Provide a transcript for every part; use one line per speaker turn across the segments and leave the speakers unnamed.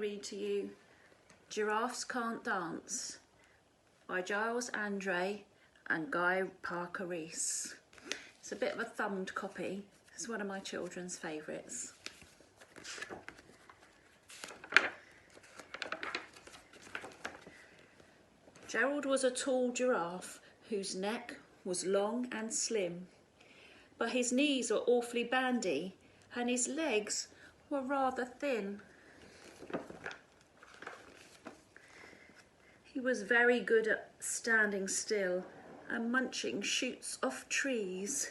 read to you Giraffes Can't Dance by Giles Andre and Guy Parker Rees. It's a bit of a thumbed copy. It's one of my children's favourites. Gerald was a tall giraffe whose neck was long and slim, but his knees were awfully bandy and his legs were rather thin. He was very good at standing still and munching shoots off trees,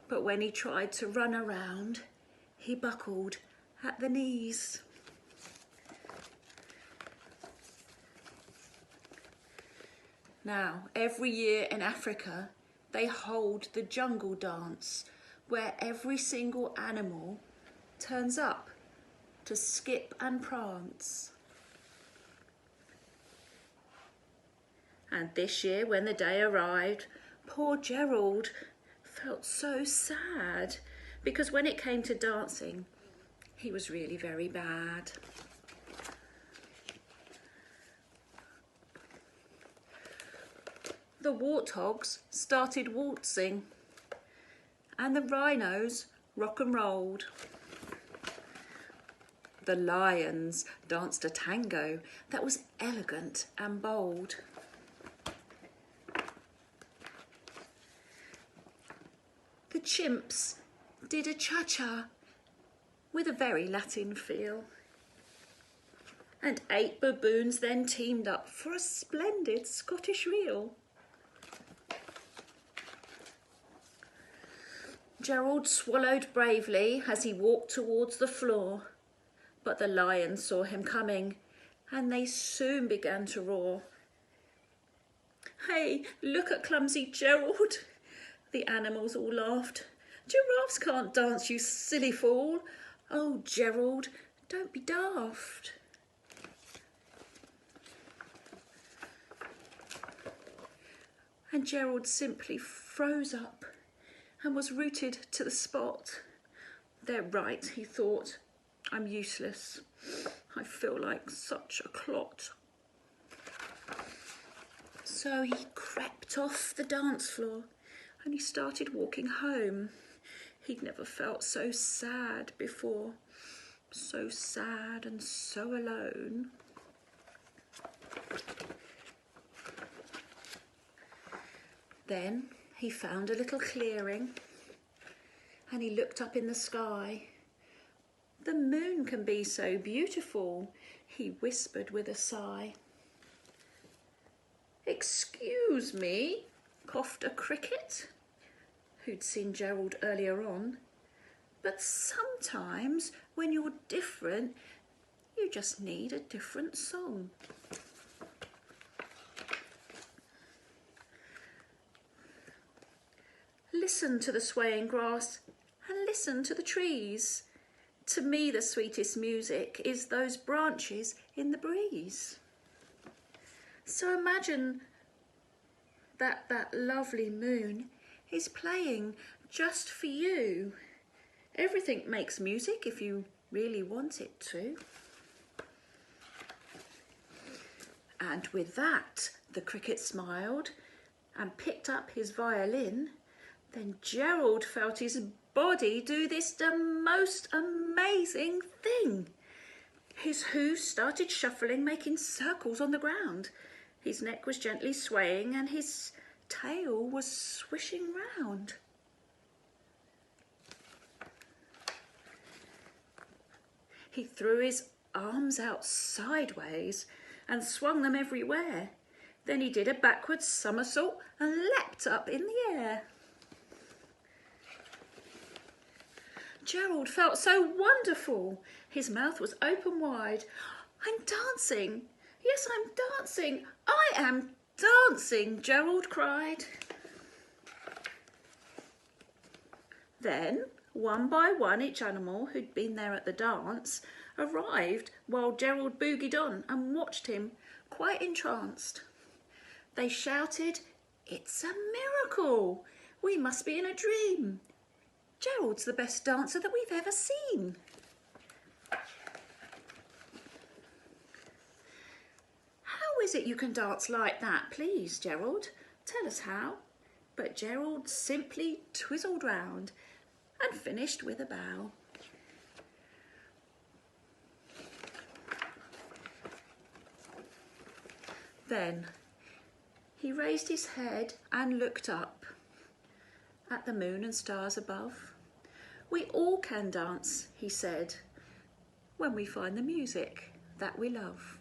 but when he tried to run around, he buckled at the knees. Now, every year in Africa, they hold the jungle dance, where every single animal turns up to skip and prance. And this year, when the day arrived, poor Gerald felt so sad, because when it came to dancing, he was really very bad. The warthogs started waltzing, and the rhinos rock and rolled. The lions danced a tango that was elegant and bold. The chimps did a cha-cha with a very Latin feel. And 8 baboons then teamed up for a splendid Scottish reel. Gerald swallowed bravely as he walked towards the floor, but the lions saw him coming and they soon began to roar. "Hey, look at clumsy Gerald!" The animals all laughed. "Giraffes can't dance, you silly fool! Oh, Gerald, don't be daft." And Gerald simply froze up and was rooted to the spot. "They're right," he thought. "I'm useless. I feel like such a clot." So he crept off the dance floor and he started walking home. He'd never felt so sad before. So sad and so alone. Then he found a little clearing and he looked up in the sky. "The moon can be so beautiful," he whispered with a sigh. "Excuse me," coughed a cricket, who'd seen Gerald earlier on, "but sometimes when you're different, you just need a different song." Listen to the swaying grass and listen to the trees. To me, the sweetest music is those branches in the breeze. So imagine that lovely moon is playing just for you. Everything makes music if you really want it to. And with that, the cricket smiled and picked up his violin. Then Gerald felt his body do the most amazing thing. His hooves started shuffling, making circles on the ground. His neck was gently swaying and his tail was swishing round. He threw his arms out sideways and swung them everywhere. Then he did a backward somersault and leapt up in the air. Gerald felt so wonderful. His mouth was open wide. "I'm dancing. Yes, I'm dancing. I am dancing," Gerald cried. Then, one by one, each animal who'd been there at the dance arrived while Gerald boogied on and watched him, quite entranced. They shouted, "It's a miracle! We must be in a dream. Gerald's the best dancer that we've ever seen." is it you can dance like that? Please, Gerald, tell us how. But Gerald simply twizzled round and finished with a bow. Then he raised his head and looked up at the moon and stars above. We all can dance, he said, when we find the music that we love.